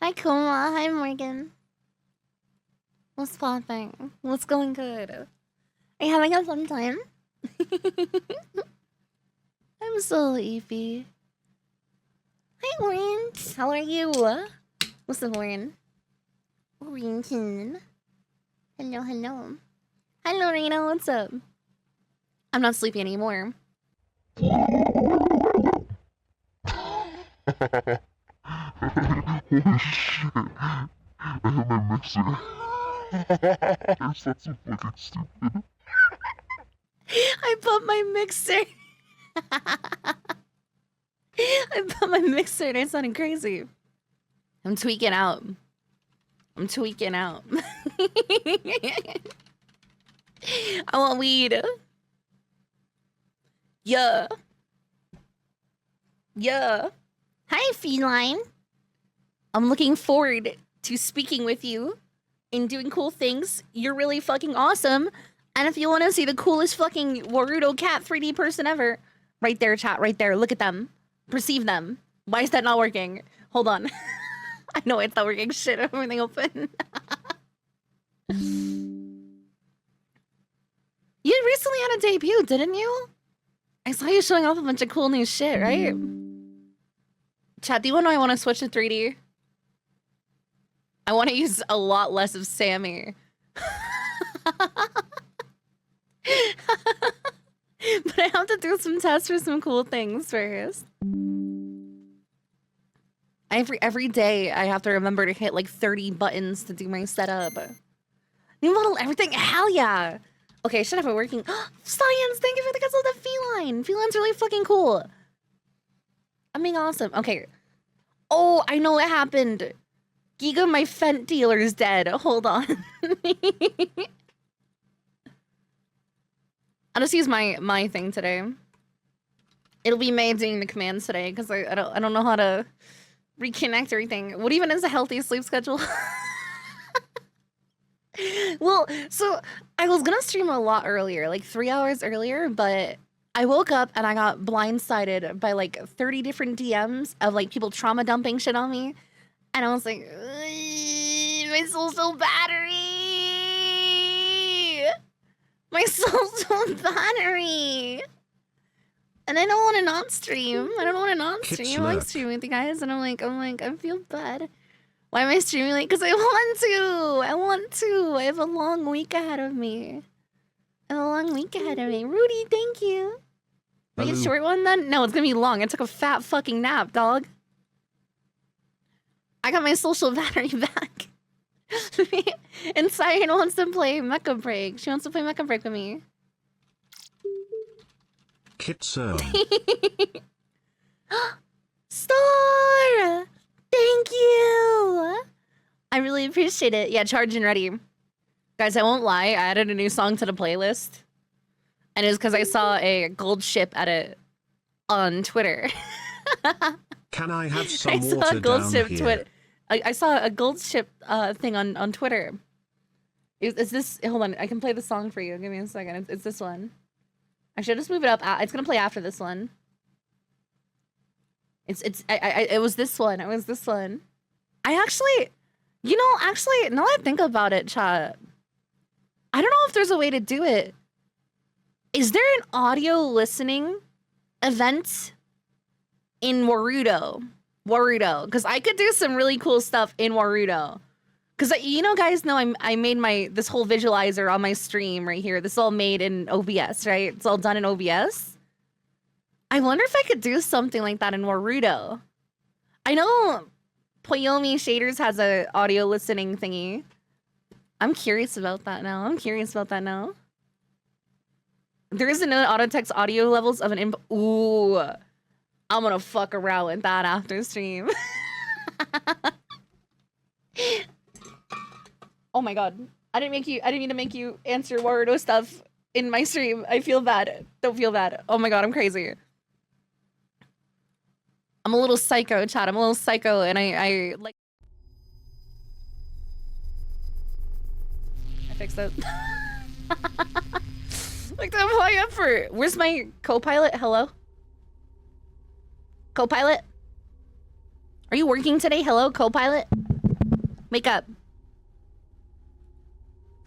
Hi, Kuma. Hi, Morgan. What's popping? What's going good? Are you having a fun time? I'm so sleepy. Hi, Orange. How are you? What's up, Orange? Orange. Hello, hello. Hi, Lorena. What's up? I'm not sleepy anymore. Holy shit! I have my mixer. That's so fucking stupid. I put my mixer. I put my mixer and it sounded crazy. I'm tweaking out. I'm tweaking out. I want weed. Yeah. Yeah. Hi, Feline. I'm looking forward to speaking with you and doing cool things. You're really fucking awesome. And if you want to see the coolest fucking Warudo cat 3D person ever, right there, chat, right there. Look at them. Perceive them. Why is that not working? Hold on. I know it's not working. Shit, everything open. You recently had a debut, didn't you? I saw you showing off a bunch of cool new shit, right? Chat, do you know I want to switch to 3D? I want to use a lot less of Sammy. But I have to do some tests for some cool things first. Every day I have to remember to hit like 30 buttons to do my setup. New model, everything, hell yeah. Okay, should have it working. Science, thank you for the guts of the feline. Feline's really fucking cool. I'm being awesome. Okay. Oh, I know what happened. Giga, my Fent dealer is dead. Hold on. I'll just use my thing today. It'll be me doing the commands today because I don't know how to reconnect everything. What even is a healthy sleep schedule? Well, so I was gonna stream a lot earlier, like 3 hours earlier, but I woke up and I got blindsided by like 30 different DMs of like people trauma dumping shit on me. And I was like, my social battery. My social battery. And I don't want to not stream. I don't want to not stream. I like streaming with you guys. And I'm like, I feel bad. Why am I streaming late? Because I want to. I want to. I have a long week ahead of me. I have a long week ahead of me. Rudy, thank you. Make a short one then? No, it's going to be long. I took a fat fucking nap, dog. I got my social battery back. And Siren wants to play Mecha Break. She wants to play Mecha Break with me. Kitso. Star! Thank you! I really appreciate it. Yeah, charged and ready. Guys, I won't lie. I added a new song to the playlist. And it was because I saw a gold ship at it on Twitter. Can I have some water down here? I saw a gold ship thing on Twitter. Is this? Hold on, I can play the song for you. Give me a second. It's this one. I should just move it up. It's gonna play after this one. It was this one. It was this one. I actually, now that I think about it, chat, I don't know if there's a way to do it. Is there an audio listening event in Warudo? Because I could do some really cool stuff in Warudo. Because guys know I made this whole visualizer on my stream right here. This is all made in OBS, right? It's all done in OBS. I wonder if I could do something like that in Warudo. I know Poyomi Shaders has a audio listening thingy. I'm curious about that now. There isn't no auto text audio levels of an input. Ooh. I'm gonna fuck around with that after stream. Oh my god. I didn't mean to make you answer Warudo stuff in my stream. I feel bad. Don't feel bad. Oh my god, I'm crazy. I'm a little psycho, chat. I'm a little psycho, and I like... I fixed it. Like, I'm high effort. Where's my co-pilot? Hello? Co-pilot? Are you working today? Hello, co-pilot? Wake up.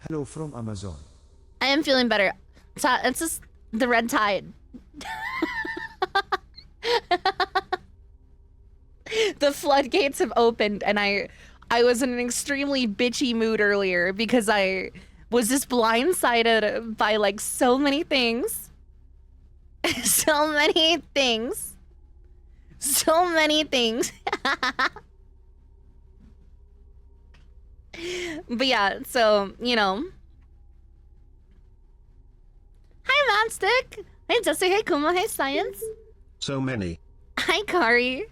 Hello from Amazon. I am feeling better. It's just the red tide. The floodgates have opened, and I was in an extremely bitchy mood earlier because I was just blindsided by like so many things. So many things. So many things. But yeah, so, you know. Hi, Matstick. Hey, Jesse. Hey, Kuma. Hey, Science. So many. Hi, Kari.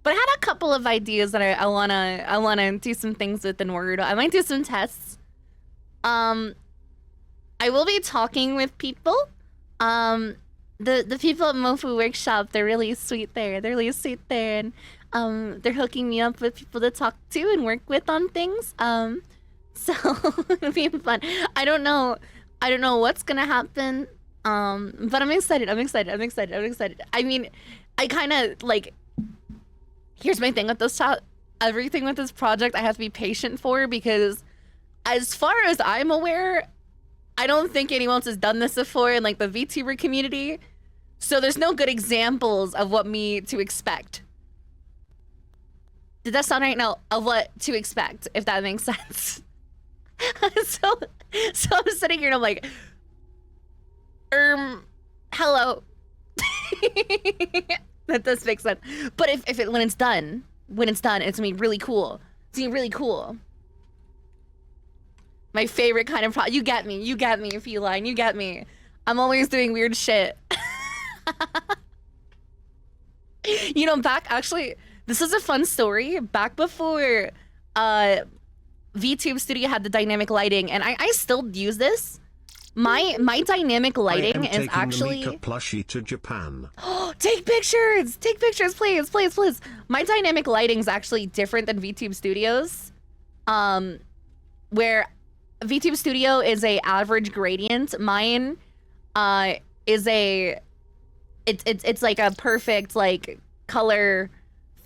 But I had a couple of ideas that I wanna do some things with in Word. I might do some tests. I will be talking with people. The people at Mofu Workshop, they're really sweet there. They're really sweet there, and they're hooking me up with people to talk to and work with on things. So it'll be fun. I don't know what's gonna happen. But I'm excited. I mean, I kind of like. Here's my thing with this everything with this project I have to be patient for, because as far as I'm aware, I don't think anyone else has done this before in like the VTuber community. So there's no good examples of what to expect. Did that sound right? No, of what to expect, if that makes sense. so I'm sitting here and I'm like, hello. That does make sense. But when it's done, it's gonna be really cool. It's gonna be really cool. My favorite kind of you get me, Feline, you get me. I'm always doing weird shit. You know, actually, this is a fun story. Back before VTube Studio had the dynamic lighting, and I still use this. My dynamic lighting is actually the Meicha plushie to Japan. Take pictures, please. My dynamic lighting is actually different than VTube Studio's, where VTube Studio is a average gradient. Mine is it's like a perfect like color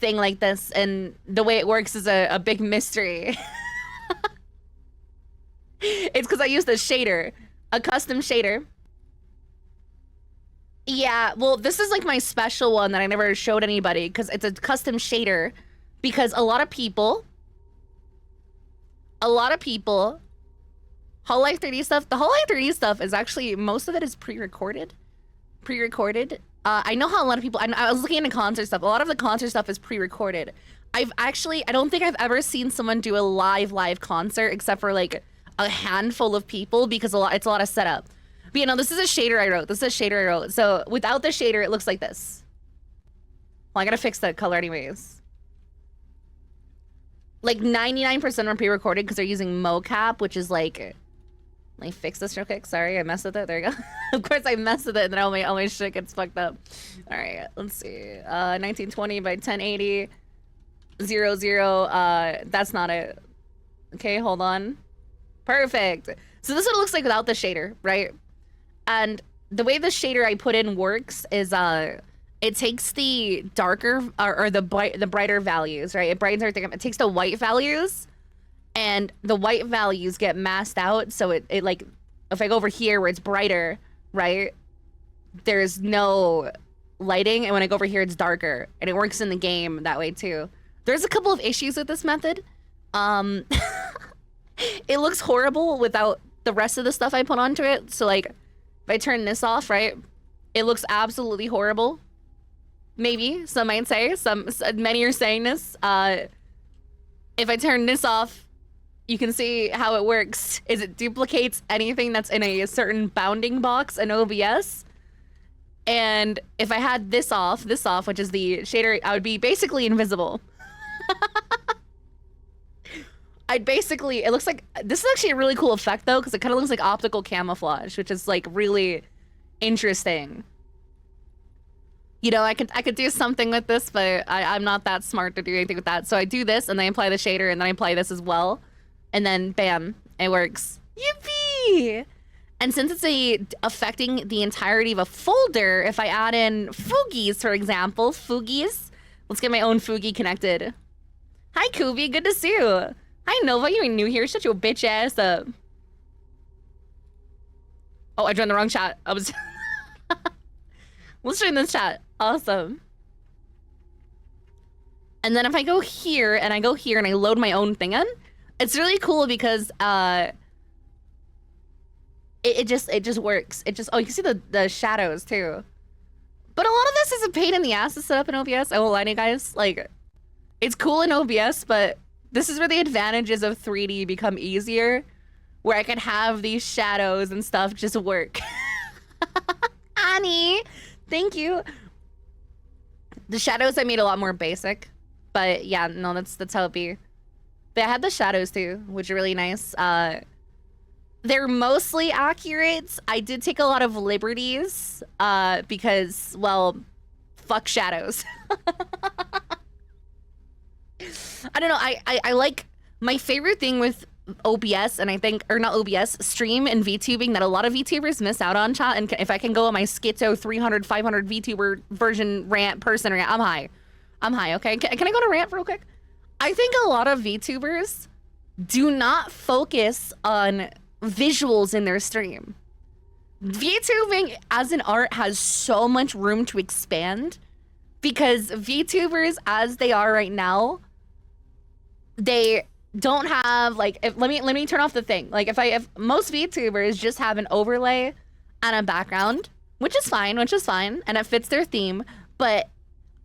thing like this, and the way it works is a big mystery. It's because I use the shader. A custom shader. Yeah, well, this is like my special one that I never showed anybody, because it's a custom shader. Because a lot of people, Hololive 3D stuff, the Hololive 3D stuff is actually, most of it is pre-recorded. I know how a lot of people, I was looking into concert stuff, a lot of the concert stuff is pre-recorded. I don't think I've ever seen someone do a live concert except for like a handful of people, because it's a lot of setup. But you know, this is a shader I wrote. So without the shader, it looks like this. Well, I gotta fix the color anyways. Like 99% are pre-recorded because they're using mocap, which is like, let me fix this real quick. Sorry, I messed with it. There you go. Of course I messed with it, and then all my shit gets fucked up. All right, let's see. 1920 by 1080. 00. That's not it. Okay, hold on. Perfect. So this is what it looks like without the shader, right? And the way the shader I put in works is it takes the darker or the brighter values, right? It brightens everything up. It takes the white values, and the white values get masked out. So it like, if I go over here where it's brighter, right? There's no lighting, and when I go over here, it's darker, and it works in the game that way too. There's a couple of issues with this method. It looks horrible without the rest of the stuff I put onto it. So like, if I turn this off, right, it looks absolutely horrible. Maybe some might say, many are saying this. If I turn this off, you can see how it works. Is it duplicates anything that's in a certain bounding box in OBS. And if I had this off, which is the shader, I would be basically invisible. It looks like, this is actually a really cool effect though, because it kind of looks like optical camouflage, which is like really interesting. You know, I could do something with this, but I'm not that smart to do anything with that. So I do this, and then I apply the shader, and then I apply this as well. And then bam, it works. Yippee! And since it's affecting the entirety of a folder, if I add in Foogies, for example, let's get my own Foogie connected. Hi, Kubi, good to see you. Hi, Nova. You ain't new here. Shut your bitch ass up. Oh, I joined the wrong chat. I was... Let's join this chat. Awesome. And then if I go here and I go here and I load my own thing in, it's really cool because it just works. It just, oh, you can see the shadows too. But a lot of this is a pain in the ass to set up in OBS. I won't lie to you guys. Like, it's cool in OBS, but this is where the advantages of 3D become easier, where I can have these shadows and stuff just work. Annie, thank you. The shadows I made a lot more basic, but yeah, no, that's how it be. But I had the shadows too, which are really nice. They're mostly accurate. I did take a lot of liberties because, well, fuck shadows. I don't know. I like, my favorite thing with OBS, and I think, or not OBS, stream and VTubing that a lot of VTubers miss out on, chat. And if I can go on my schizo 300, 500 VTuber version rant, person rant, I'm high. I'm high, okay? Can I go to rant real quick? I think a lot of VTubers do not focus on visuals in their stream. VTubing as an art has so much room to expand because VTubers as they are right now, they don't have like, let me turn off the thing. Like if most VTubers just have an overlay and a background, which is fine, and it fits their theme, but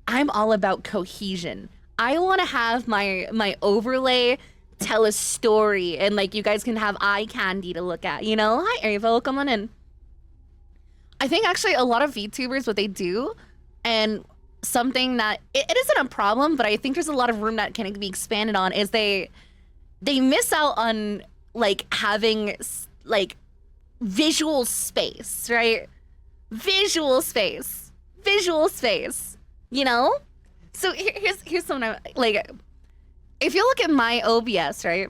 I'm all about cohesion. I want to have my overlay tell a story and like you guys can have eye candy to look at, you know? Hi Ava, welcome on in. I think actually a lot of VTubers, what they do, and something that it isn't a problem, but I think there's a lot of room that can be expanded on, is they miss out on like having like visual space, right? Visual space, you know? So here's something like, if you look at my OBS, right?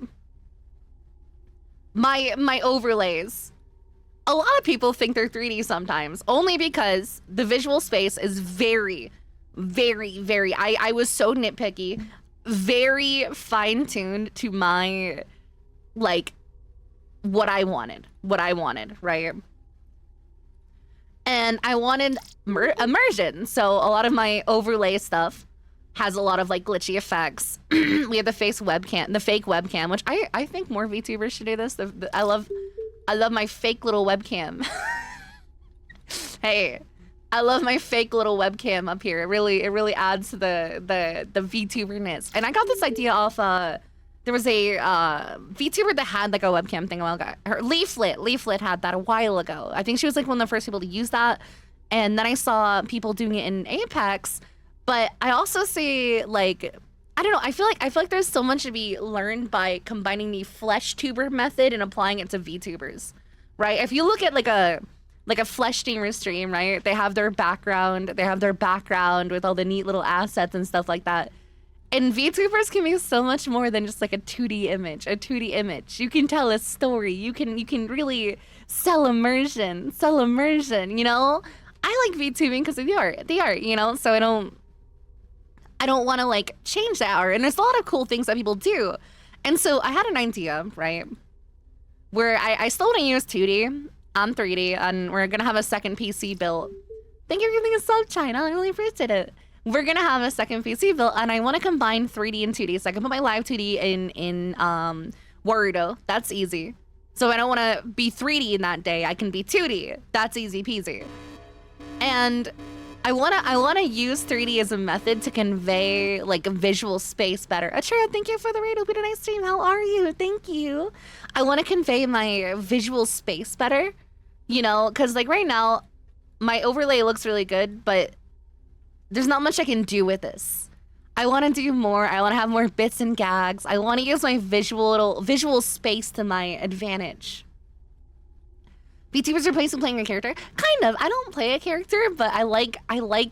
My overlays, a lot of people think they're 3D sometimes, only because the visual space is very, I was so nitpicky, very fine-tuned to my, like, what I wanted, right? And I wanted immersion, so a lot of my overlay stuff has a lot of like glitchy effects. We have the fake webcam, which I think more VTubers should do this. I love my fake little webcam. Hey, I love my fake little webcam up here. It really adds to the VTuberness. And I got this idea off there was a VTuber that had like a webcam thing a while ago. Her Leaflet had that a while ago. I think she was like one of the first people to use that. And then I saw people doing it in Apex. But I also see like, I don't know, I feel like there's so much to be learned by combining the flesh tuber method and applying it to VTubers, right? If you look at like a flesh streamer stream, right? They have their background with all the neat little assets and stuff like that. And VTubers can be so much more than just like a 2D image. You can tell a story. You can really sell immersion, you know? I like VTubing because of the art, you know? So I don't want to like change that art. And there's a lot of cool things that people do. And so I had an idea, right? Where I still want to use 2D on 3D, and we're going to have a second PC built. Thank you for giving a sub, China. I really appreciate it. We're going to have a second PC built, and I want to combine 3D and 2D. So I can put my live 2D in Warudo. That's easy. So I don't want to be 3D in that day. I can be 2D. That's easy peasy. And I wanna use 3D as a method to convey like a visual space better. Achira, thank you for the raid. It'll be a nice stream. How are you? Thank you. I want to convey my visual space better, you know, because like right now, my overlay looks really good, but there's not much I can do with this. I want to do more. I want to have more bits and gags. I want to use my visual space to my advantage. VTubers replacing playing a character? Kind of. I don't play a character, but I like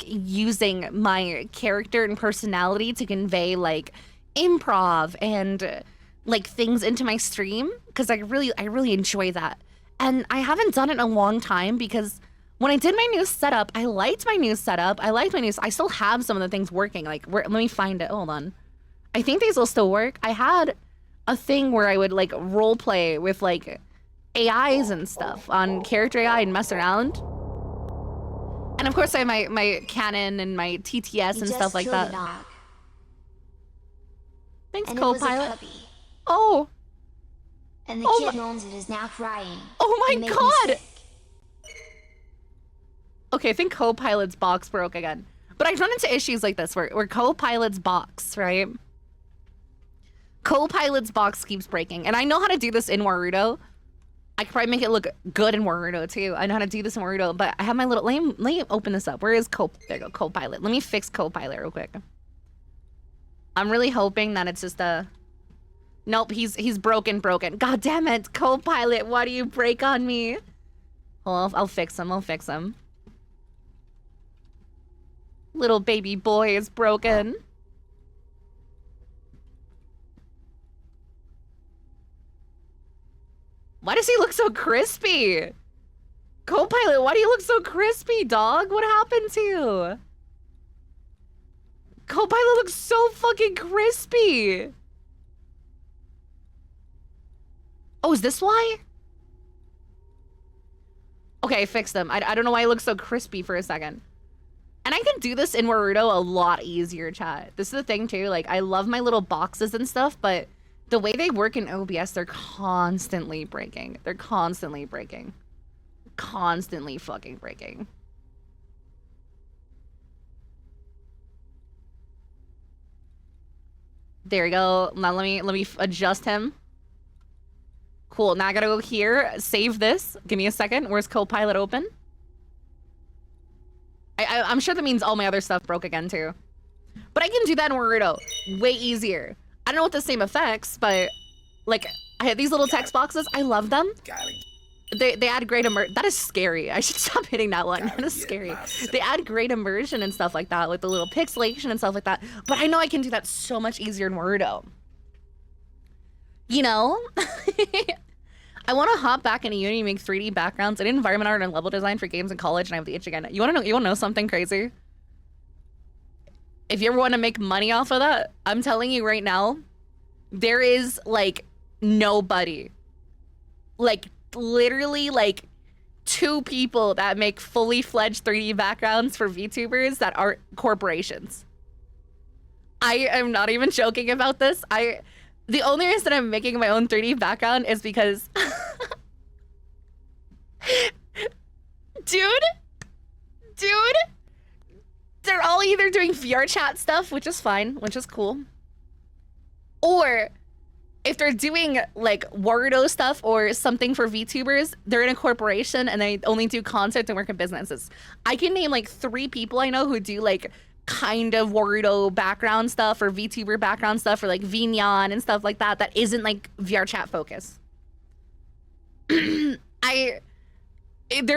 using my character and personality to convey like improv and like things into my stream, because I really enjoy that. And I haven't done it in a long time because when I did my new setup, I liked my new setup. I still have some of the things working. Like, let me find it. Hold on. I think these will still work. I a thing where I would like role play with like AIs and stuff on Character AI and mess around. And of course I have my Canon and my TTS and stuff like that. Thanks, co-pilot. Oh. And the kid owns it is now crying. Oh my god! Okay, I think co-pilot's box broke again. But I've run into issues like this where co-pilot's box, right? Co-pilot's box keeps breaking. And I know how to do this in Warudo. I could probably make it look good in Warudo too. I know how to do this in Warudo, but I have my little, let me open this up. Where is there you go, co-pilot. Let me fix co-pilot real quick. I'm really hoping that it's just a, nope, he's broken. God damn it, co-pilot, why do you break on me? Well, I'll fix him, Little baby boy is broken. Why does he look so crispy? Co-pilot, why do you look so crispy, dog? What happened to you? Co-pilot looks so fucking crispy. Oh, is this why? Okay, I fixed him. I don't know why he looks so crispy for a second. And I can do this in Warudo a lot easier, chat. This is the thing too, like I love my little boxes and stuff, but the way they work in OBS, they're constantly breaking. They're constantly breaking. Constantly fucking breaking. There we go. Now let me adjust him. Cool. Now I gotta go here. Save this. Give me a second. Where's co-pilot open? I'm sure that means all my other stuff broke again too. But I can do that in Warudo way easier. I don't know what the same effects, but like I have these little text boxes. I love them. They add great immersion. That is scary. I should stop hitting that one. That is scary. They add great immersion and stuff like that, like the little pixelation and stuff like that. But I know I can do that so much easier in Warudo. You know? I want to hop back into Unity and make 3D backgrounds. I did environment art and level design for games in college, and I have the itch again. You want to know something crazy? If you ever want to make money off of that, I'm telling you right now, there is like nobody, like literally like 2 people that make fully fledged 3D backgrounds for VTubers that aren't corporations. I am not even joking about this. The only reason I'm making my own 3D background is because dude, they're all either doing VR chat stuff, which is fine, which is cool. Or if they're doing like Warudo stuff or something for VTubers, they're in a corporation and they only do content and work in businesses. I can name like 3 people I know who do like kind of Warudo background stuff or VTuber background stuff or like Vignon and stuff like that that isn't like VR chat focus. There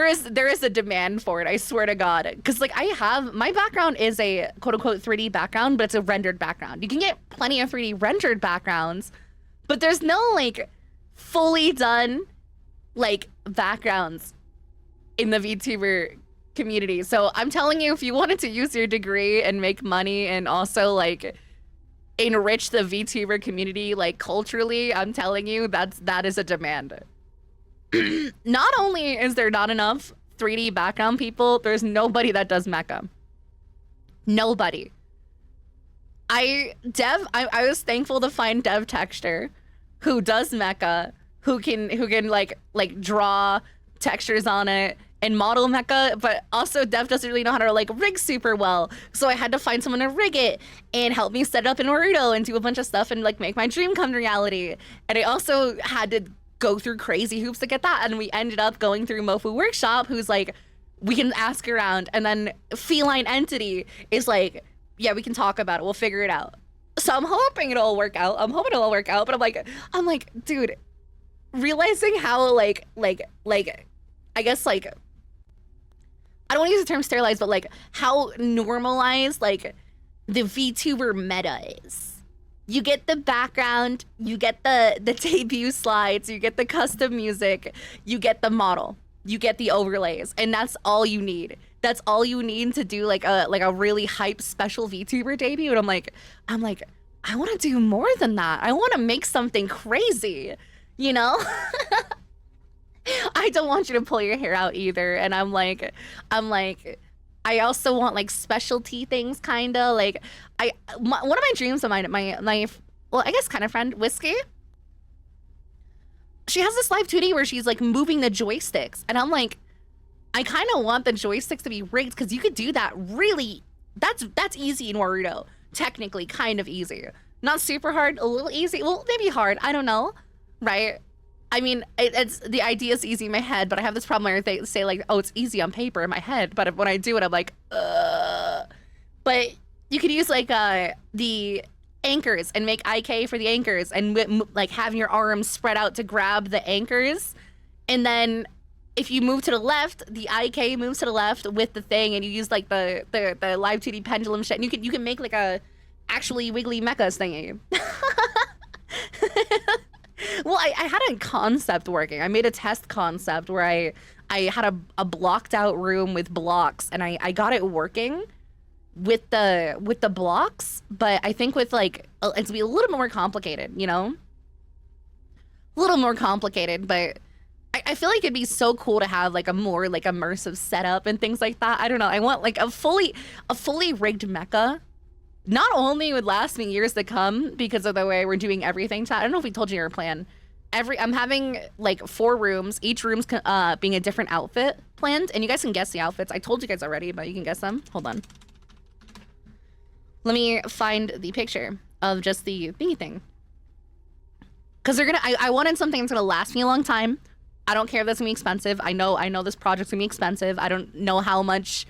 is a demand for it, I swear to God. Because like my background is a quote unquote 3D background, but it's a rendered background. You can get plenty of 3D rendered backgrounds, but there's no like fully done like backgrounds in the VTuber community. So I'm telling you, if you wanted to use your degree and make money and also like enrich the VTuber community like culturally, I'm telling you that is a demand. Not only is there not enough 3D background people, there's nobody that does mecha. Nobody. I was thankful to find Dev Texture who does mecha, who can like draw textures on it and model mecha, but also Dev doesn't really know how to like rig super well. So I had to find someone to rig it and help me set it up in Warudo and do a bunch of stuff and like make my dream come to reality. And I also had to go through crazy hoops to get that. And we ended up going through Mofu Workshop, who's like, we can ask around. And then Feline Entity is like, yeah, we can talk about it. We'll figure it out. So I'm hoping it'll all work out. But I'm like, dude, realizing how like, I guess like, I don't want to use the term sterilized, but like how normalized like the VTuber meta is. You get the background, you get the debut slides, you get the custom music, you get the model, you get the overlays, and that's all you need. That's all you need to do like a really hype special VTuber debut. And I'm like, I want to do more than that. I want to make something crazy, you know? I don't want you to pull your hair out either. And I'm like, I also want like specialty things, kind of like one of my dreams of my well, I guess kind of friend, Whiskey. She has this live 2D where she's like moving the joysticks. And I'm like, I kind of want the joysticks to be rigged because you could do that really. That's easy in Warudo. Technically, kind of easy. Not super hard, a little easy. Well, maybe hard. I don't know. Right? I mean, it's the idea is easy in my head, but I have this problem where they say like, oh, it's easy on paper in my head. But when I do it, I'm like, But you could use like the anchors and make IK for the anchors and like having your arms spread out to grab the anchors. And then if you move to the left, the IK moves to the left with the thing, and you use like the live 2D pendulum shit, and you can make like a actually wiggly mechas thingy. Well, I had a concept working. I made a test concept where I had a blocked out room with blocks, and I got it working with the blocks, but I think with like it's be a little more complicated, you know? A little more complicated, but I feel like it'd be so cool to have like a more like immersive setup and things like that. I don't know. I want like a fully rigged mecha. Not only would last me years to come because of the way we're doing everything. I don't know if we told you our plan. I'm having like 4 rooms. Each room's being a different outfit planned, and you guys can guess the outfits. I told you guys already, but you can guess them. Hold on. Let me find the picture of just the thingy thing. Because I wanted something that's gonna last me a long time. I don't care if that's gonna be expensive. I know this project's gonna be expensive. I don't know how much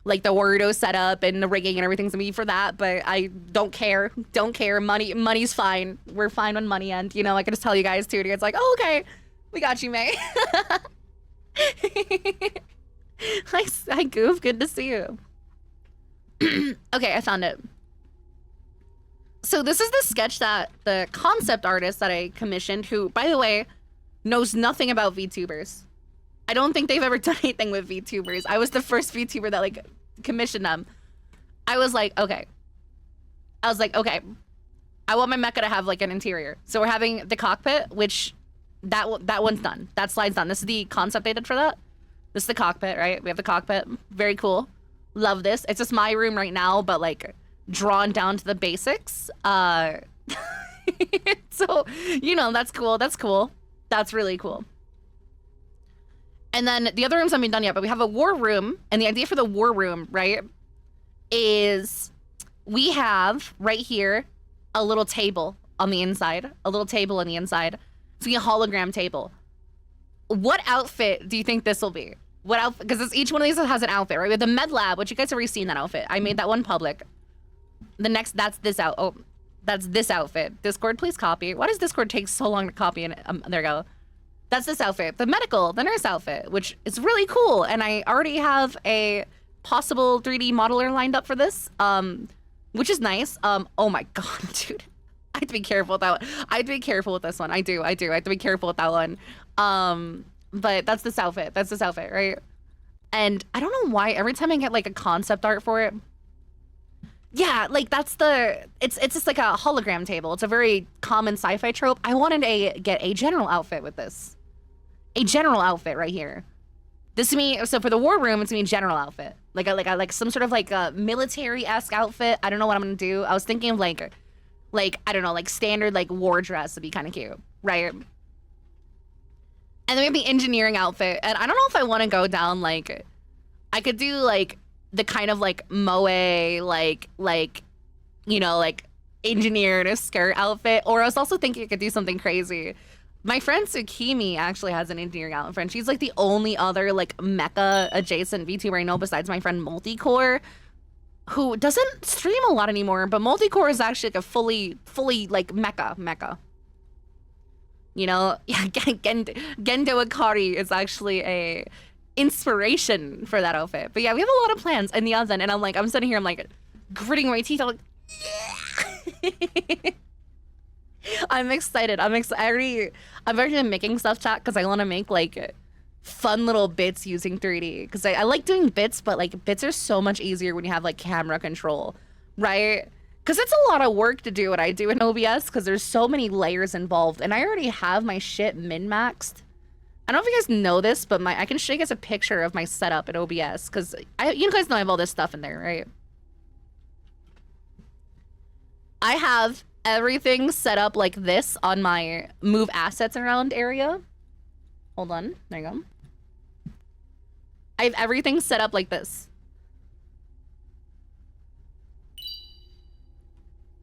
like the Warudo setup and the rigging and everything's gonna be for that, but I don't care. Don't care. Money's fine. We're fine on money end. You know, I can just tell you guys too. It's like, oh, okay, we got you, May. Hi, Goof. Good to see you. Okay, I found it. So this is the sketch that the concept artist that I commissioned, who, by the way, knows nothing about VTubers. I don't think they've ever done anything with VTubers. I was the first VTuber that like commissioned them. I was like, okay. I want my mecha to have like an interior. So we're having the cockpit, which that one's done. That slide's done. This is the concept they did for that. This is the cockpit, right? We have the cockpit. Very cool. Love this. It's just my room right now, but like drawn down to the basics. So, you know, that's cool. That's cool. That's really cool. And then the other rooms haven't been done yet, but we have a war room. And the idea for the war room, right, is we have right here a little table on the inside. A little table on the inside. It's gonna be a hologram table. What outfit do you think this will be? What outfit? Because each one of these has an outfit, right? We have the med lab, which you guys have already seen that outfit. I made that one public. The next, that's this out. Oh, that's this outfit. Discord, please copy. Why does Discord take so long to copy? And there we go. That's this outfit. The nurse outfit, which is really cool. And I already have a possible 3D modeler lined up for this, which is nice. Oh my God, dude. I have to be careful with that one. I have to be careful with this one. I do. I have to be careful with that one. But that's this outfit. That's this outfit, right? And I don't know why every time I get like a concept art for it, yeah, like that's it's just like a hologram table. It's a very common sci-fi trope. I wanted to get a general outfit with this. A general outfit right here. This to me, so for the war room, it's gonna be a general outfit. Like some sort of like a military-esque outfit. I don't know what I'm gonna do. I was thinking of like I don't know, like standard like war dress would be kind of cute, right? And then we have the engineering outfit. And I don't know if I want to go down like, I could do like the kind of like moe, like, you know, like engineer in a skirt outfit. Or I was also thinking I could do something crazy. My friend Tsukimi actually has an engineering outfit. And she's like the only other like mecha adjacent VTuber I know besides my friend Multicore, who doesn't stream a lot anymore, but Multicore is actually like a fully like mecha. You know, yeah, Gendo Akari is actually a inspiration for that outfit. But yeah, we have a lot of plans in the oven, and I'm sitting here, I'm like gritting my teeth. I'm like, yeah. I'm excited. I've already been making stuff, chat, because I want to make like fun little bits using 3D. Because I like doing bits, but like bits are so much easier when you have like camera control, right? Because it's a lot of work to do what I do in OBS because there's so many layers involved. And I already have my shit min-maxed. I don't know if you guys know this, but I can show you guys a picture of my setup in OBS. Because you guys know I have all this stuff in there, right? I have everything set up like this on my move assets around area. Hold on. There you go. I have everything set up like this.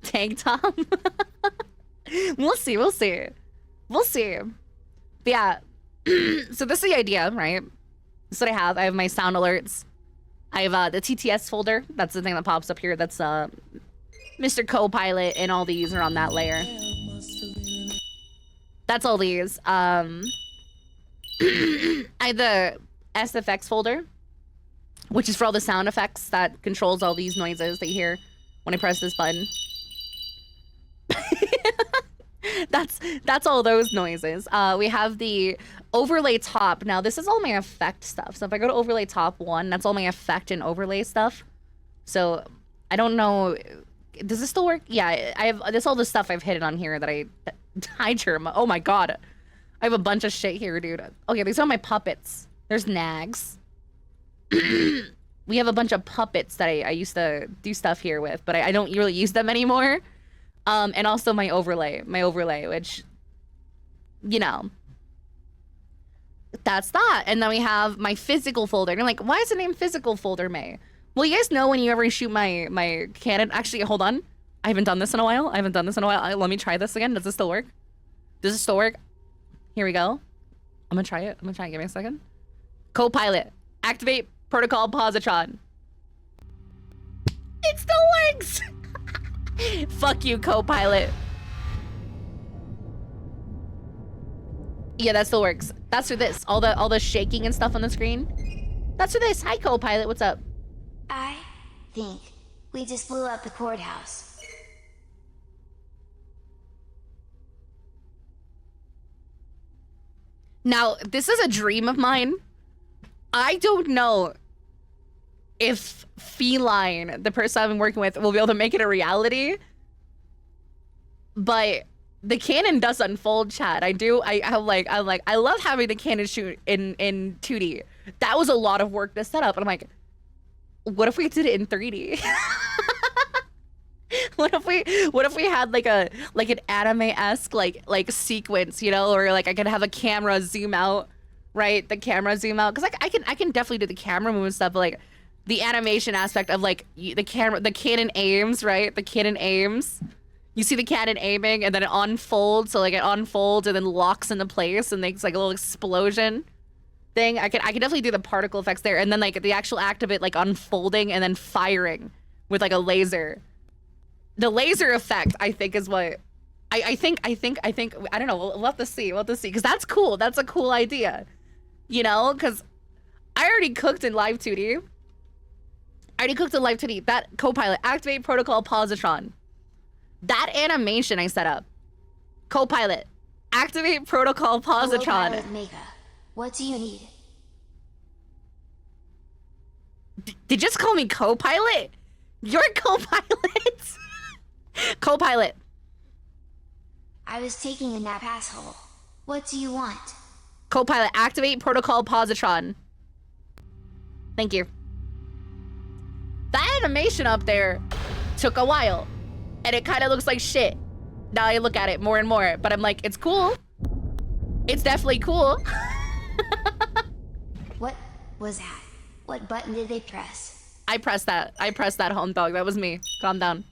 Tank top. We'll see. We'll see. We'll see. But yeah. So this is the idea, right? This is what I have. I have my sound alerts. I have the TTS folder. That's the thing that pops up here. That's Mr. Copilot, and all these are on that layer. That's all these. I have the SFX folder, which is for all the sound effects that controls all these noises that you hear when I press this button. That's all those noises. We have the overlay top. Now this is all my effect stuff. So if I go to overlay top 1, that's all my effect and overlay stuff. So I don't know. Does this still work? Yeah, I have this all the stuff I've hidden on here that hi germ. Oh my god. I have a bunch of shit here, dude. Okay, these are my puppets. There's nags. We have a bunch of puppets that I used to do stuff here with, but I don't really use them anymore. And also my overlay, which, you know, that's that. And then we have my physical folder. And you're like, why is it named physical folder, May? Well, you guys know when you ever shoot my cannon. Actually, hold on. I haven't done this in a while. Let me try this again. Does this still work? Does it still work? Here we go. I'm gonna try it. Give me a second. Copilot. Activate protocol positron. It still works! Fuck you, Copilot. Yeah, that still works. That's for this. All the shaking and stuff on the screen. That's for this. Hi, Copilot. What's up? I think we just blew up the courthouse. Now, this is a dream of mine. I don't know if Feline, the person I've been working with, will be able to make it a reality. But the cannon does unfold, chat. I love having the cannon shoot in 2D. That was a lot of work to set up. And I'm like, what if we did it in 3D? What if we had like an anime-esque like sequence, you know, or like I could have a camera zoom out, right? The camera zoom out, because I can definitely do the camera move and stuff, but like the animation aspect of like the cannon aims, right? The cannon aims. You see the cannon aiming, and then it unfolds. So like it unfolds and then locks into place and makes like a little explosion thing. I can definitely do the particle effects there, and then like the actual act of it like unfolding and then firing with like a laser. The laser effect, I think, is what I think. I don't know. We'll have to see. Because that's cool. That's a cool idea. You know, because I already cooked in live 2D. That Copilot, activate protocol positron. That animation I set up. Copilot, activate protocol positron. Hello, Meicha. What do you need? Did you just call me Copilot? You're Copilot. Copilot. I was taking a nap, asshole. What do you want? Copilot, activate protocol positron. Thank you. That animation up there took a while, and it kind of looks like shit. Now I look at it more and more, but I'm like, it's cool. It's definitely cool. What was that? What button did they press? I pressed that home dog. That was me. Calm down.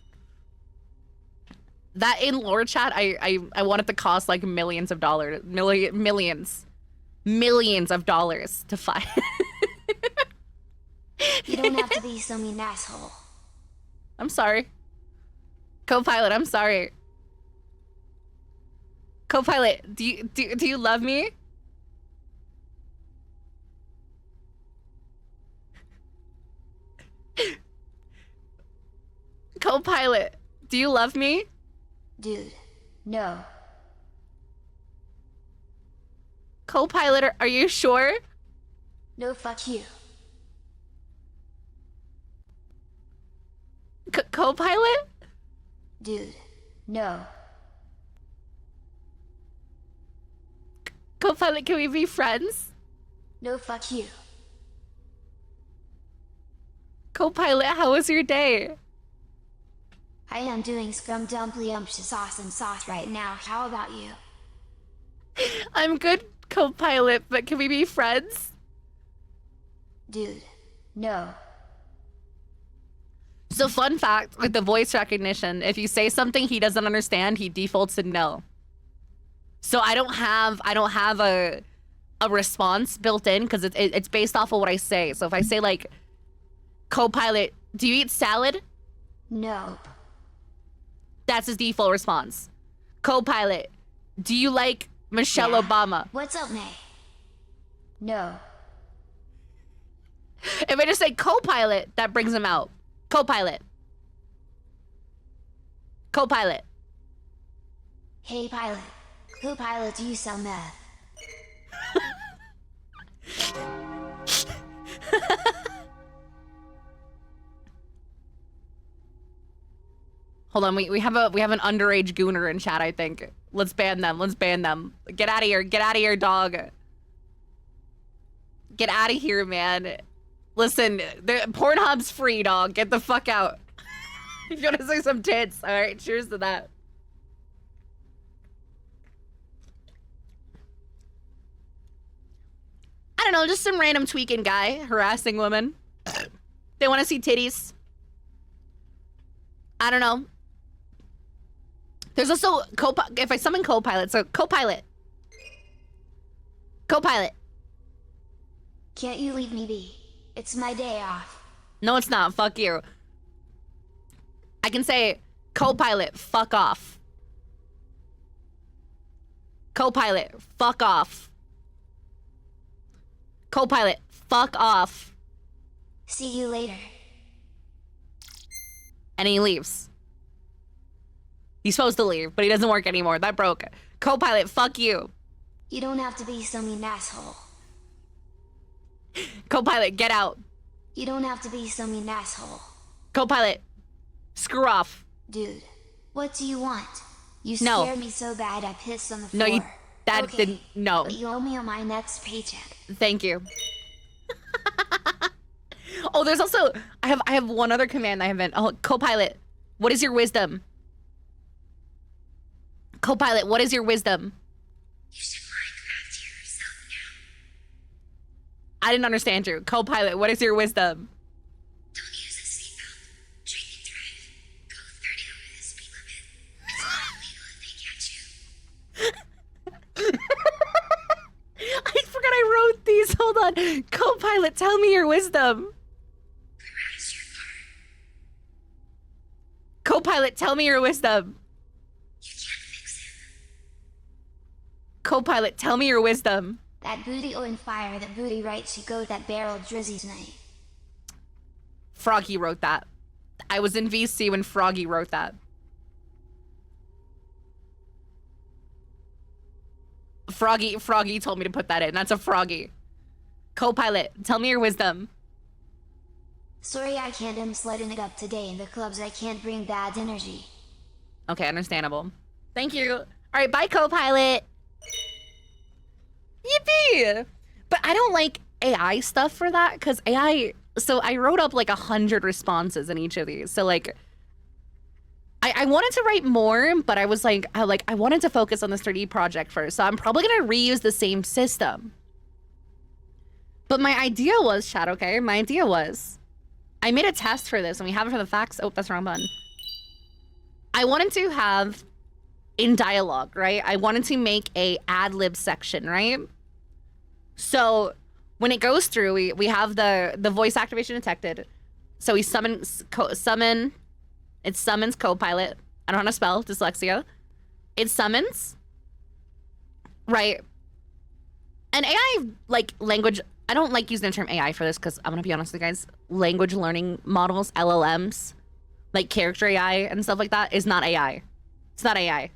That in lore chat, I want it to cost like millions of dollars. Millions of dollars to find. You don't have to be so mean, asshole. I'm sorry. Copilot, I'm sorry. Copilot, do you love me? Copilot, do you love me? Dude, no. Copilot, are you sure? No, fuck you. Copilot? Dude, no. Copilot, can we be friends? No, fuck you. Copilot, how was your day? I am doing scrumdumplyumptious awesome sauce right now. How about you? I'm good, Copilot, but can we be friends? Dude, no. So fun fact, with the voice recognition, if you say something he doesn't understand, he defaults to no. So I don't have a response built in because it's based off of what I say. So if I say like, Copilot, do you eat salad? No. That's his default response. Copilot, do you like Michelle Yeah. Obama? What's up, May? No. If I just say Copilot, that brings him out. Copilot. Copilot. Hey, pilot. Co-pilot, do you sell meth? Hold on, we have an underage gooner in chat, I think. Let's ban them. Let's ban them. Get out of here. Get out of here, dog. Get out of here, man. Listen, Pornhub's free, dog. Get the fuck out. If you want to see some tits, all right. Cheers to that. I don't know, just some random tweaking guy harassing women. They want to see titties. I don't know. There's also if I summon Copilot, so Copilot. Copilot. Can't you leave me be? It's my day off. No, it's not. Fuck you. I can say, Copilot, fuck off. Copilot, fuck off. Copilot, fuck off. See you later. And he leaves. He's supposed to leave, but he doesn't work anymore. That broke. Copilot, fuck you. You don't have to be so mean, asshole. Copilot, get out. You don't have to be so mean, asshole. Copilot, screw off. Dude, what do you want? You No. scared me so bad I pissed on the No, floor. you. That Okay, didn't. No. but you owe me on my next paycheck. Thank you. Oh, there's also I have one other command I haven't. Oh, Copilot, what is your wisdom? Copilot, what is your wisdom? You should mind back to yourself now. I didn't understand you. Copilot, what is your wisdom? Don't use a seatbelt. Drink and drive. Go 30 over the speed limit. It's not illegal if they catch you. I forgot I wrote these. Hold on. Copilot, tell me your wisdom. Crash your car. Copilot, tell me your wisdom. You can't fix him. Copilot, tell me your wisdom. That booty on fire, that booty right to go that barrel drizzy tonight. Froggy wrote that. I was in VC when Froggy wrote that. Froggy told me to put that in. That's a Froggy. Copilot, tell me your wisdom. Sorry I can't, I'm sledding it up today in the clubs, I can't bring bad energy. Okay, understandable. Thank you. All right, bye, Copilot. Yippee! But I don't like AI stuff for that because AI. So I wrote up like 100 responses in each of these. So like, I wanted to write more, but I was like, I wanted to focus on this 3D project first. So I'm probably gonna reuse the same system. But my idea was, chat, okay? My idea was, I made a test for this and we have it for the facts. Oh, that's the wrong button. I wanted to have in dialogue, right? I wanted to make a ad lib section, right? So when it goes through, we have the voice activation detected. So we it summons Copilot. I don't know how to spell, dyslexia. It summons, right? And AI, like language, I don't like using the term AI for this because I'm gonna be honest with you guys, language learning models, LLMs, like character AI and stuff like that is not AI. It's not AI.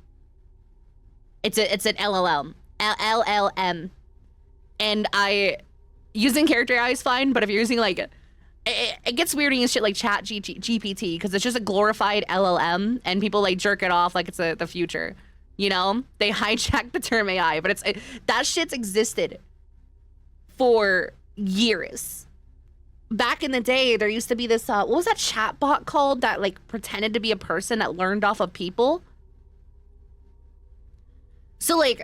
It's an LLM. LLM. And using character AI is fine, but if you're using like it gets weird when you use shit like Chat GPT because it's just a glorified LLM and people like jerk it off like it's the future. You know, they hijack the term AI, but that shit's existed for years. Back in the day, there used to be this what was that chat bot called that like pretended to be a person that learned off of people? So like,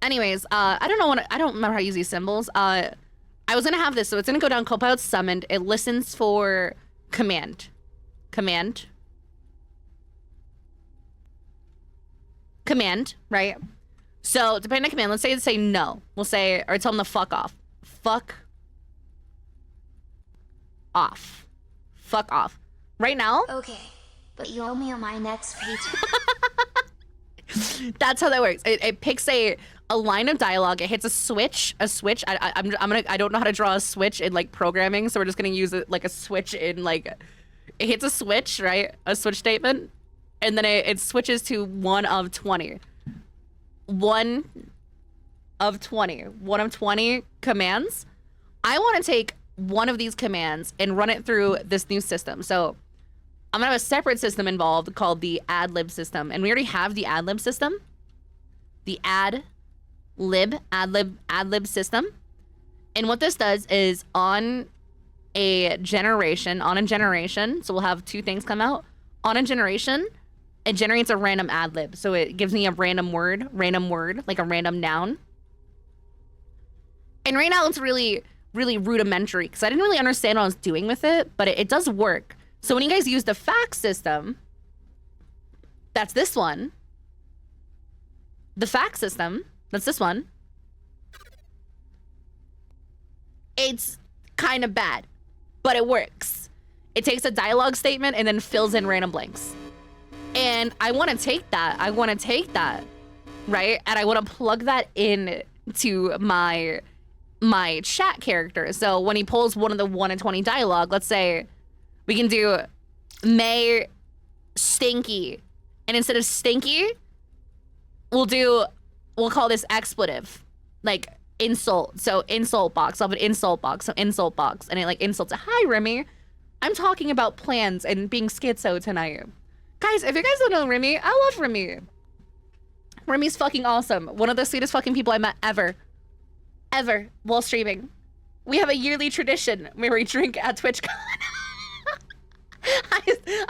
anyways, I don't remember how to use these symbols. I was gonna have this, so it's gonna go down Copilot summoned. It listens for command, right? So depending on command, let's say no. We'll say, or tell them to fuck off. Fuck off. Right now, Okay, but you owe me on my next paycheck. that's how that works. It picks a line of dialogue. It hits a switch. I don't know how to draw a switch in like programming, so we're just gonna use it like a switch in like. It hits a switch, right? A switch statement, and then it switches to 1 of 20. 1 of 20 commands. I want to take one of these commands and run it through this new system. So I'm gonna have a separate system involved called the ad-lib system, and we already have the ad-lib system. The ad-lib system. And what this does is on a generation, so we'll have two things come out. On a generation, it generates a random ad-lib. So it gives me a random word, like a random noun. And right now it's really, really rudimentary because I didn't really understand what I was doing with it, but it does work. So when you guys use the fact system, that's this one. The fact system, that's this one. It's kind of bad, but it works. It takes a dialogue statement and then fills in random blanks. And I want to take that. Right? And I want to plug that in to my chat character. So when he pulls one of the 1 in 20 dialogue, let's say we can do May stinky. And instead of stinky, we'll call this expletive. Like insult. So insult box. I'll have an insult box. So insult box. And it like insults. Hi, Remy. I'm talking about plans and being schizo tonight. Guys, if you guys don't know Remy, I love Remy. Remy's fucking awesome. One of the sweetest fucking people I met ever while streaming. We have a yearly tradition where we drink at TwitchCon. I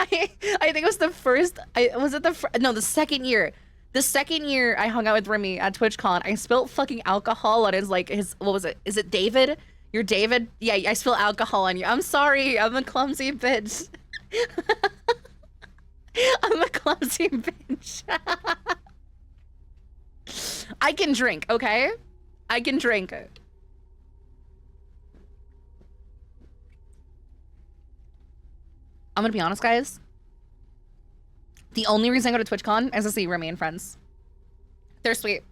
think it was the first. The second year. The second year I hung out with Remy at TwitchCon, I spilled fucking alcohol on his what was it? Is it David? You're David? Yeah, I spilled alcohol on you. I'm sorry. I'm a clumsy bitch. I'm a clumsy bitch. I can drink, okay? I can drink. I'm gonna be honest, guys. The only reason I go to TwitchCon is to see Remy and friends. They're sweet.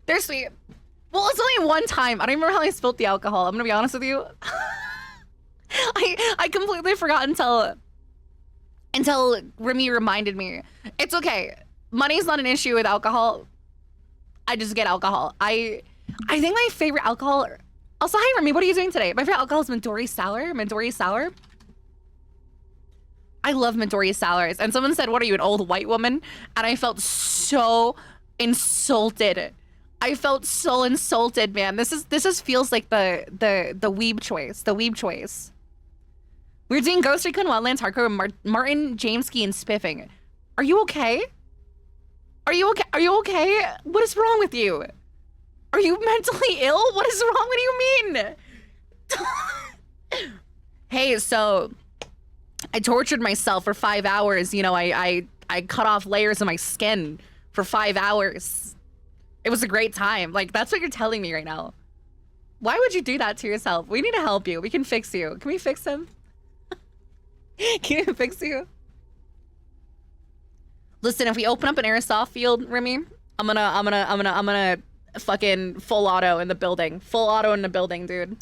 They're sweet. Well, it's only one time. I don't remember how I spilled the alcohol. I'm gonna be honest with you. I completely forgot until Remy reminded me. It's okay. Money's not an issue with alcohol. I just get alcohol. I think my favorite alcohol. Also, hi Remy, what are you doing today? My favorite alcohol is Midori Sour. Midori Sour. I love Midori Sours. And someone said, what are you, an old white woman? And I felt so insulted. I felt so insulted, man. This feels like the weeb choice. The weeb choice. We're doing Ghost Recon Wildlands Hardcore, Martin, Jameski, and Spiffing. Are you okay? Are you okay? Are you okay? What is wrong with you? Are you mentally ill? What is wrong? What do you mean? Hey, so I tortured myself for 5 hours. You know, I cut off layers of my skin for 5 hours. It was a great time. Like, that's what you're telling me right now. Why would you do that to yourself? We need to help you. We can fix you. Can we fix him? Can we fix you? Listen, if we open up an airsoft field, Remy, I'm gonna fucking full auto in the building. Full auto in the building, dude.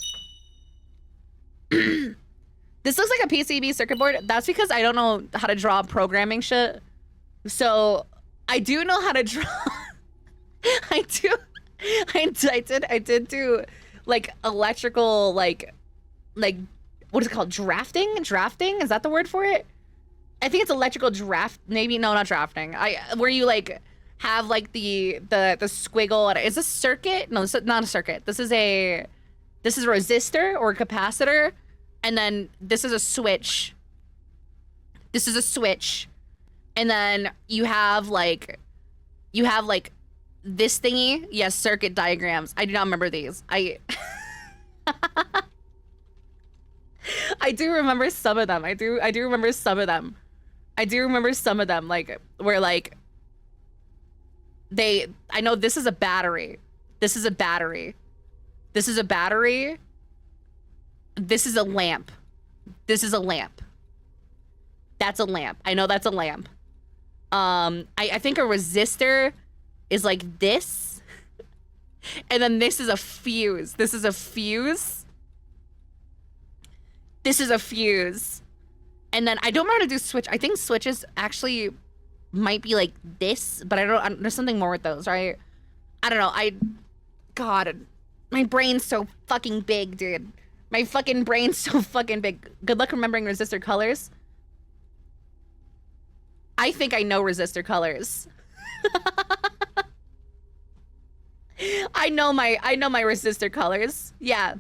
This looks like a PCB circuit board. That's because I don't know how to draw programming shit. So I do know how to draw. I did do like electrical, like what is it called? Drafting? Drafting? Is that the word for it? I think it's electrical draft. Maybe no, not drafting. Where you like have like the squiggle. Is this circuit? No, this is not a circuit. This is a resistor or a capacitor, and then this is a switch. This is a switch, and then you have like this thingy. Yes, circuit diagrams. I do not remember these. I do remember some of them. I do remember some of them. I do remember some of them, like where like I know this is a battery. This is a battery. This is a battery. This is a lamp. This is a lamp. That's a lamp. I know that's a lamp. I think a resistor is like this. And then this is a fuse. This is a fuse. This is a fuse. And then I don't know how to do switch. I think switches actually might be like this, but there's something more with those, right? I don't know. God, my brain's so fucking big, dude. My fucking brain's so fucking big. Good luck remembering resistor colors. I think I know resistor colors. I know my resistor colors. Yeah.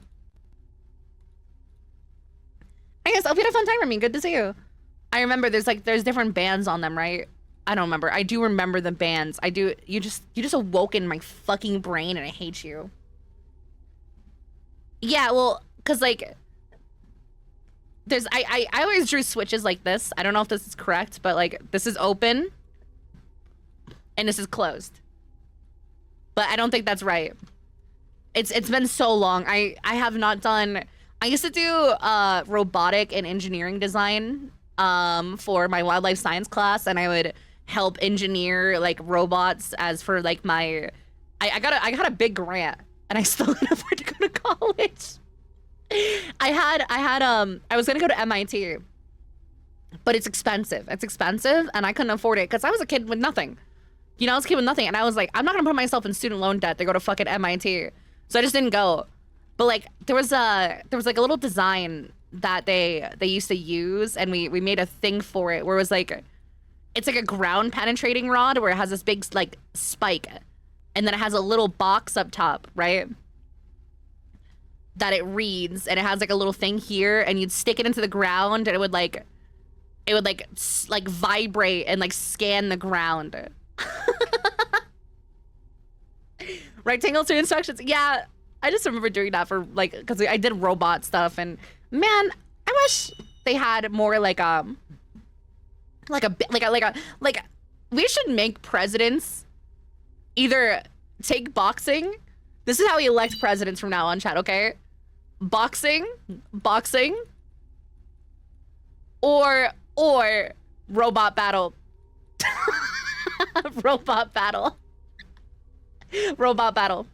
I guess hope you had a fun time with me. Good to see you. I remember there's different bands on them, right? I don't remember. I do remember the bands. I do. You just awoke in my fucking brain, and I hate you. Yeah, well, cause like there's I always drew switches like this. I don't know if this is correct, but like this is open and this is closed. But I don't think that's right. It's been so long. I have not done. I used to do robotic and engineering design for my wildlife science class, and I would help engineer like robots as for like my. I got a big grant, and I still couldn't afford to go to college. I was gonna go to MIT, but it's expensive. It's expensive, and I couldn't afford it because I was a kid with nothing. You know, I was a kid with nothing, and I was like, I'm not gonna put myself in student loan debt to go to fucking MIT. So I just didn't go. But like, there was like a little design that they used to use, and we made a thing for it where it was like, it's like a ground penetrating rod where it has this big like spike, and then it has a little box up top, right? That it reads, and it has like a little thing here, and you'd stick it into the ground, and it would like vibrate and like scan the ground. Rectangles to instructions. Yeah, I just remember doing that for like, because I did robot stuff, and man, I wish they had more like we should make presidents either take boxing. This is how we elect presidents from now on, chat, okay? Boxing, or robot battle. Robot battle. Robot battle.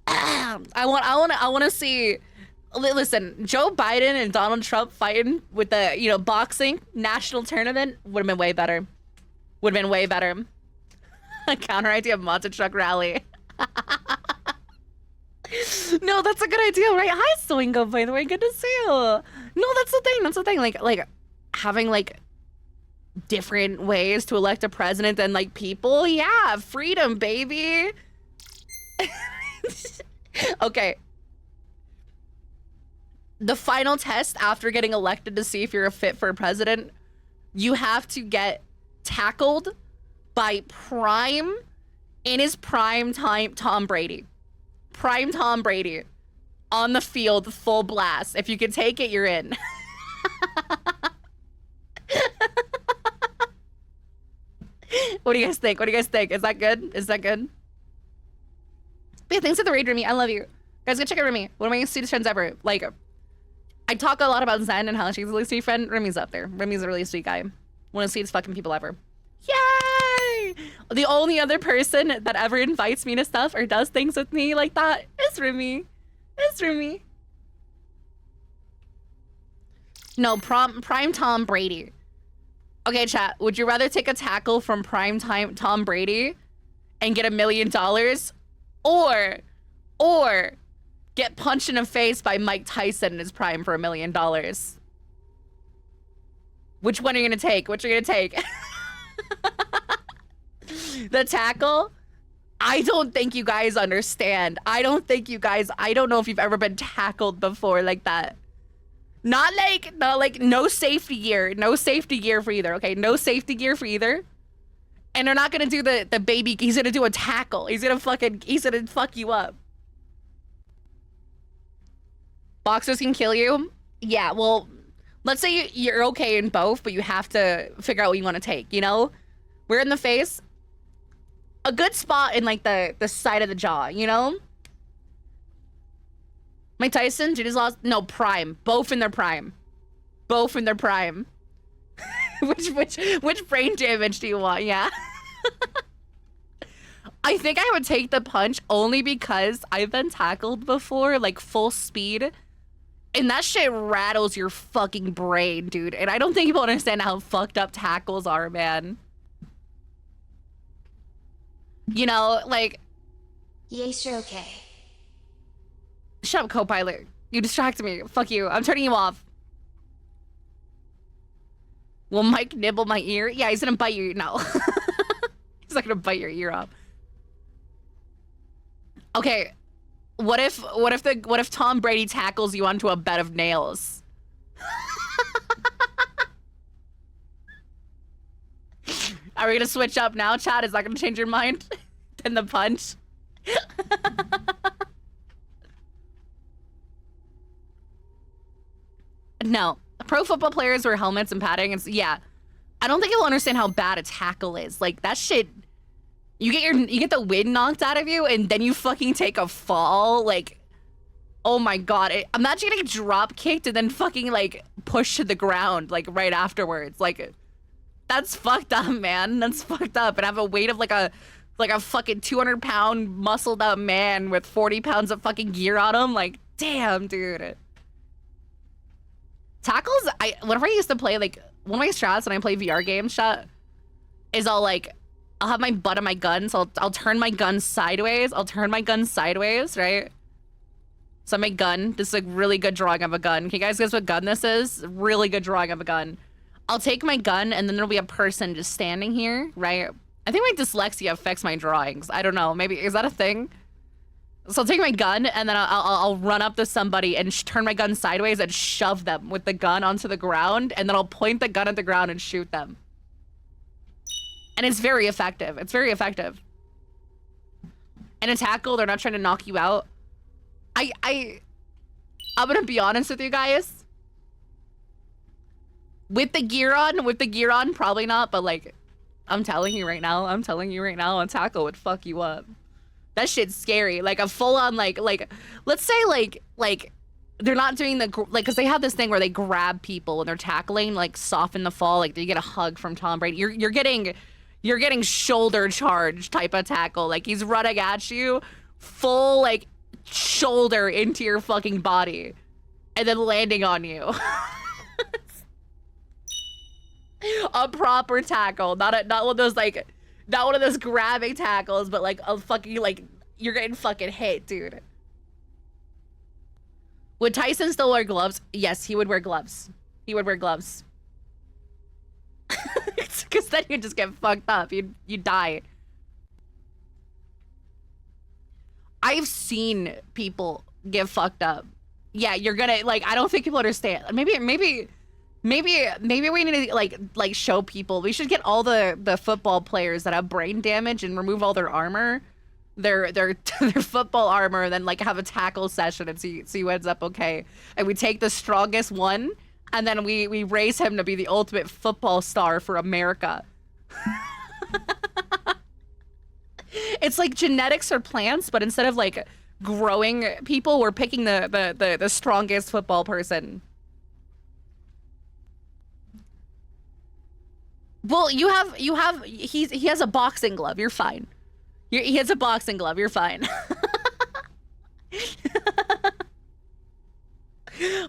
I want to see. Listen, Joe Biden and Donald Trump fighting with the boxing national tournament would have been way better. Would have been way better. A counter idea of monster truck rally. No, that's a good idea, right? Hi, Swingo, by the way. Good to see you. No, that's the thing. That's the thing. Like having like different ways to elect a president than like people. Yeah, freedom, baby. Okay. The final test after getting elected to see if you're a fit for a president, you have to get tackled by in his prime time Tom Brady. Prime Tom Brady on the field, full blast. If you can take it, you're in. What do you guys think? What do you guys think? Is that good? Is that good? But yeah, thanks for the raid, Remy. I love you. Guys, go check out Remy. One of my sweetest friends ever. Like, I talk a lot about Zen and how she's a really sweet friend. Remy's up there. Remy's a really sweet guy. One of the sweetest fucking people ever. Yay! The only other person that ever invites me to stuff or does things with me like that is Remy. It's Remy. No, prime Tom Brady. Okay, chat. Would you rather take a tackle from prime time Tom Brady and get $1 million, or get punched in the face by Mike Tyson in his prime for $1 million. Which one are you gonna take? Which are you gonna take? The tackle? I don't think you guys understand. I don't know if you've ever been tackled before like that. Not like no safety gear. No safety gear for either, okay? No safety gear for either. And they're not gonna do the baby, he's gonna do a tackle. He's gonna fuck you up. Boxers can kill you? Yeah, well, let's say you're okay in both, but you have to figure out what you want to take, you know? We're in the face. A good spot in like the side of the jaw, you know? Mike Tyson, Judy's lost. No, prime. Both in their prime. Both in their prime. which brain damage do you want? Yeah. I think I would take the punch only because I've been tackled before, like full speed. And that shit rattles your fucking brain, dude. And I don't think people understand how fucked up tackles are, man. You know, like... Yes, you're okay. Shut up, co-pilot. You distracted me. Fuck you. I'm turning you off. Will Mike nibble my ear? Yeah, he's gonna bite your... No. He's not gonna bite your ear off. Okay. What if Tom Brady tackles you onto a bed of nails? Are we gonna switch up now, Chad? Is that gonna change your mind? Then the punch? No. Pro football players wear helmets and padding. Yeah. I don't think you'll understand how bad a tackle is. Like, that shit... You get the wind knocked out of you, and then you fucking take a fall. Like, oh my god. Imagine getting drop kicked and then fucking, like, pushed to the ground, like, right afterwards. Like... That's fucked up, man. That's fucked up. And have a weight of like a fucking 200-pound muscled up man with 40 pounds of fucking gear on him. Like, damn, dude. Tackles, whenever I used to play, like, one of my strats when I play VR games, is I'll have my butt on my gun, so I'll turn my gun sideways. Right? So my gun, this is a really good drawing of a gun. Can you guys guess what gun this is? Really good drawing of a gun. I'll take my gun, and then there'll be a person just standing here, right? I think my dyslexia affects my drawings. I don't know. Maybe, is that a thing? So I'll take my gun, and then I'll run up to somebody and turn my gun sideways and shove them with the gun onto the ground, and then I'll point the gun at the ground and shoot them. And it's very effective. It's very effective. In a tackle, they're not trying to knock you out. I'm gonna be honest with you guys. With the gear on, probably not, but like, I'm telling you right now, a tackle would fuck you up. That shit's scary. Like a full on, like, let's say like, they're not doing like, cause they have this thing where they grab people when they're tackling, like soften the fall, like you get a hug from Tom Brady. You're getting shoulder charge type of tackle. Like he's running at you, full like shoulder into your fucking body, and then landing on you. A proper tackle, not one of those like, not one of those grabbing tackles, but like a fucking like you're getting fucking hit, dude. Would Tyson still wear gloves? Yes, he would wear gloves. He would wear gloves. Because then you just get fucked up. You die. I've seen people get fucked up. Yeah, you're gonna like. I don't think people understand. Maybe we need to like show people. We should get all the football players that have brain damage and remove all their armor, their football armor, and then like have a tackle session and see who ends up okay. And we take the strongest one, and then we raise him to be the ultimate football star for America. It's like genetics for plants, but instead of like growing people, we're picking the strongest football person. Well, he has a boxing glove. You're fine. He has a boxing glove. You're fine.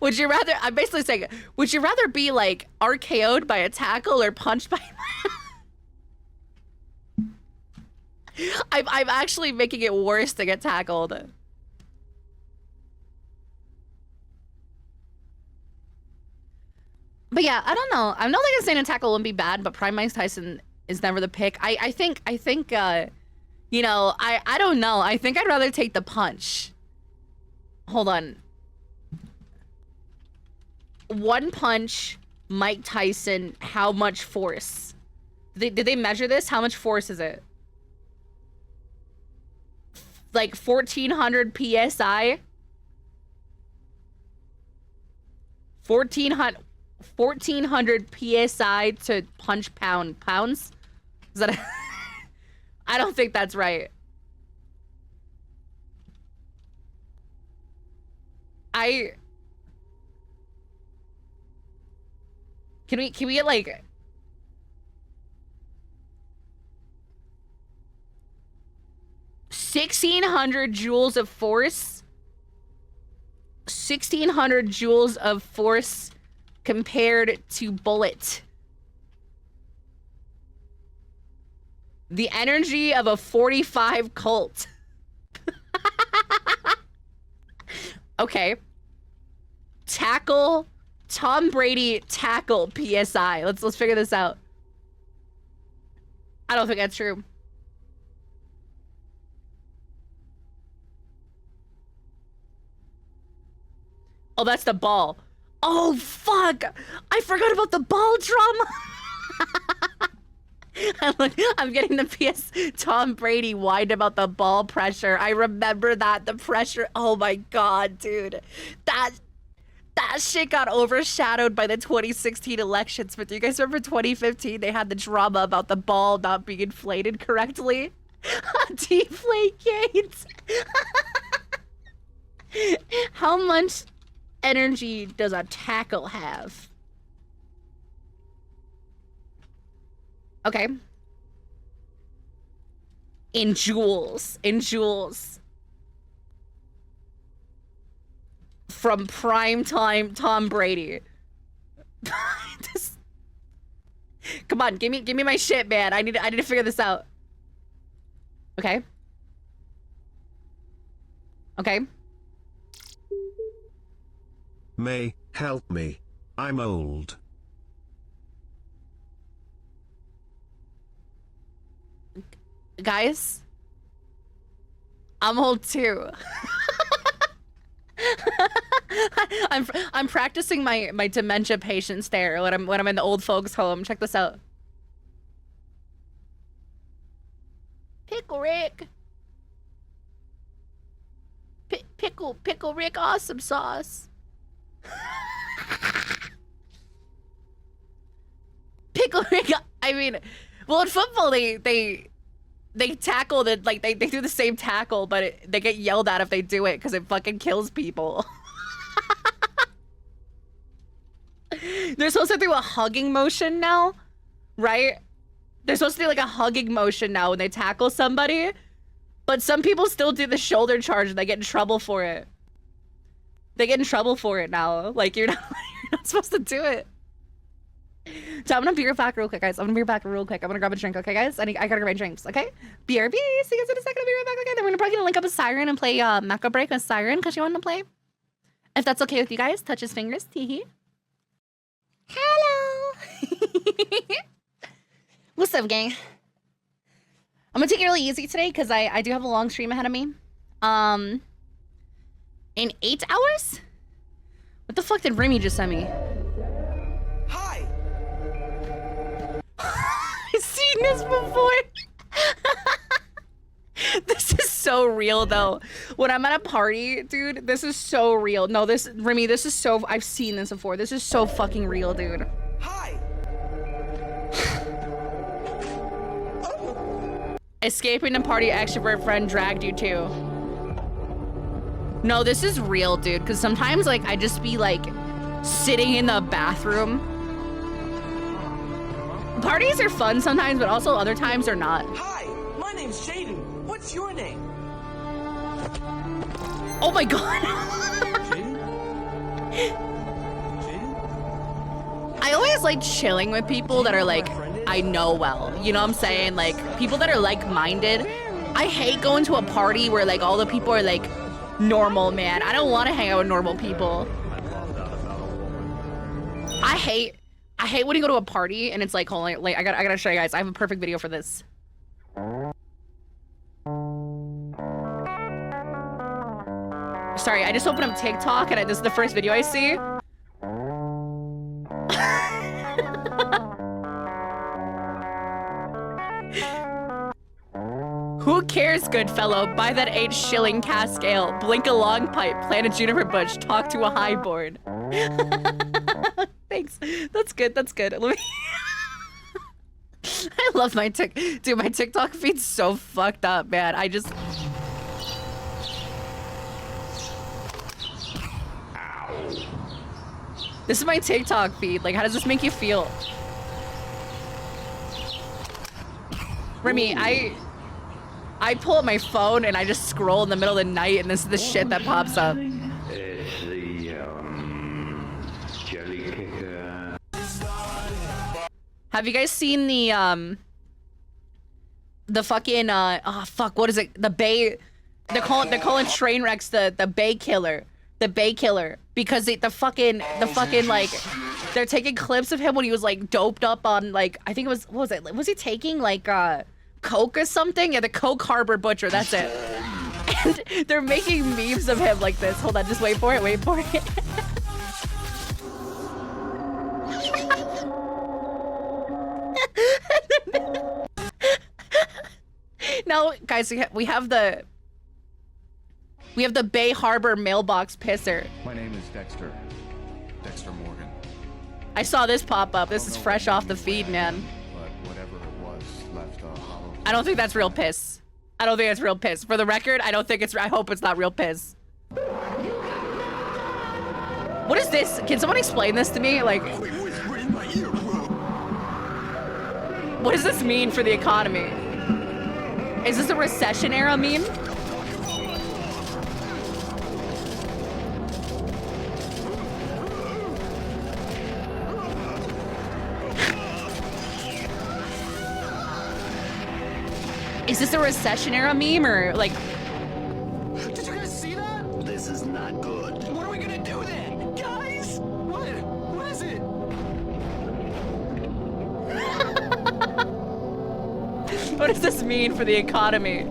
Would you rather? I'm basically saying, would you rather be like RKO'd by a tackle or punched by? I'm actually making it worse to get tackled. But yeah, I don't know. I'm not like saying a tackle wouldn't be bad, but Prime Mike Tyson is never the pick. I think, you know, I don't know. I think I'd rather take the punch. Hold on. One punch, Mike Tyson, how much force? Did they measure this? How much force is it? Like 1400 PSI? 1400 PSI to punch pounds? Is that I don't think that's right. Can we get like 1600 joules of force? 1600 joules of force compared to bullet. The energy of a 45 Colt. Okay. Tackle. Tom Brady tackle PSI. Let's figure this out. I don't think that's true. Oh, that's the ball. Oh, fuck. I forgot about the ball drama. I'm getting the Tom Brady whined about the ball pressure. I remember that. The pressure. Oh my God, dude. That shit got overshadowed by the 2016 elections. But do you guys remember 2015? They had the drama about the ball not being inflated correctly. Deflate. How much energy does a tackle have? Okay. In joules. From prime time Tom Brady. Come on, give me my shit, man. I need to figure this out. Okay. Okay. May, help me. I'm old. Guys, I'm old too. I'm practicing my dementia patient stare when I'm in the old folks home. Check this out. Pickle Rick. Pickle Rick awesome sauce. Pickle Rick. I mean, well, in football they tackle it, like they do the same tackle, but they get yelled at if they do it because it fucking kills people. They're supposed to do a hugging motion now, right? They're supposed to do like a hugging motion now when they tackle somebody, but some people still do the shoulder charge and they get in trouble for it. They get in trouble for it now. Like you're not supposed to do it. So I'm gonna be right back real quick, guys. I'm gonna grab a drink, okay, guys? I gotta grab my drinks, okay? BRB, see you guys in a second. I'll be right back, okay? Then we're probably gonna link up with Siren and play Macro Break with Siren because she wanted to play. If that's okay with you guys, touch his fingers, teehee. Hello! What's up, gang? I'm gonna take it really easy today because I do have a long stream ahead of me. In 8 hours? What the fuck did Remy just send me? Hi! I've seen this before. This is so real though. When I'm at a party, dude, this is so real. No, Remy, this is so, I've seen this before. This is so fucking real, dude. Hi! Escaping the party extrovert friend dragged you to. No, this is real, dude. Because sometimes, like, I just be, like, sitting in the bathroom. Parties are fun sometimes, but also other times they're not. Hi! My name's Shaden. What's your name? Oh my god. Shaden? Shaden? I always like chilling with people that are, like, I know well. You know what I'm saying? Like, people that are like-minded. I hate going to a party where, like, all the people are, like, normal, man. I don't want to hang out with normal people. I hate I hate when you go to a party and it's like, hold on, like I gotta show you guys. I have a perfect video for this. Sorry, I just opened up TikTok and this is the first video I see. Who cares, good fellow? Buy that 8 shilling cask ale, blink a long pipe, plant a juniper bush, talk to a highborn. Thanks. That's good. That's good. Let me. I love my dude. My TikTok feed's so fucked up, man. I just. This is my TikTok feed. Like, how does this make you feel? Remy, I pull up my phone and I just scroll in the middle of the night and this is the shit that pops up. It's the jelly kicker. Have you guys seen the fucking oh fuck, what is it? The Bay, they're calling train wrecks the Bay Killer. The Bay Killer, because the fucking like they're taking clips of him when he was like doped up on like, I think it was, what was it? Was he taking like coke or something? Yeah, the Coke Harbor Butcher, that's it. And they're making memes of him like this. Hold on, just wait for it, wait for it. Now, guys, we have the Bay Harbor mailbox pisser. My name is Dexter Morgan. I saw this pop up. This is fresh off the feed, man. But whatever it was left hollow. I don't think that's real piss. I don't think it's real piss. For the record, I don't think it's. I hope it's not real piss. What is this? Can someone explain this to me? Like, what does this mean for the economy? Is this a recession era meme? Is this a recession era meme or like? Did you guys see that? This is not good. What are we gonna do then? Guys? What is it? What does this mean for the economy?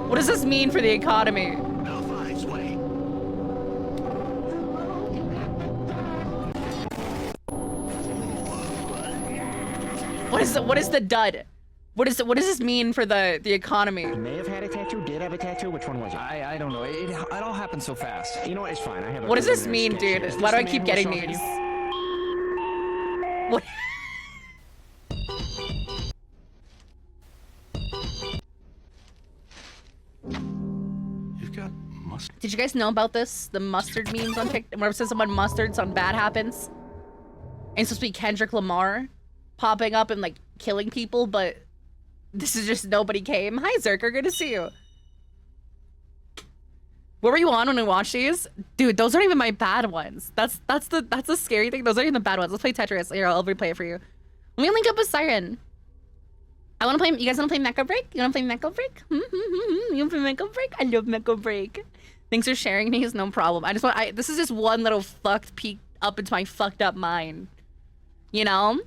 What does this mean for the economy? Alphine's way. What is the dud? What does this mean for the economy? May have had a tattoo, did have a tattoo. Which one was it? I don't know. It all happened so fast. You know what? It's fine. I have. What does this mean, dude? Is this Why do the I man keep who getting assaulted these? you? What? You've got mustard. Did you guys know about this? The mustard memes on TikTok, where it says someone mustard, something bad happens. And it's supposed to be Kendrick Lamar popping up and like killing people, but this is just nobody came. Hi Zerker, good to see you. What were you on when we watched these? Dude, those aren't even my bad ones. That's the scary thing. Those aren't even the bad ones. Let's play Tetris. Here, I'll replay it for you. Let me link up with Siren. I wanna play, you guys wanna play Mecha Break? You wanna play Mecha Break? You wanna play Mecha Break? I love Mecha Break. Thanks for sharing these, no problem. This is just one little fucked peek up into my fucked up mind. You know?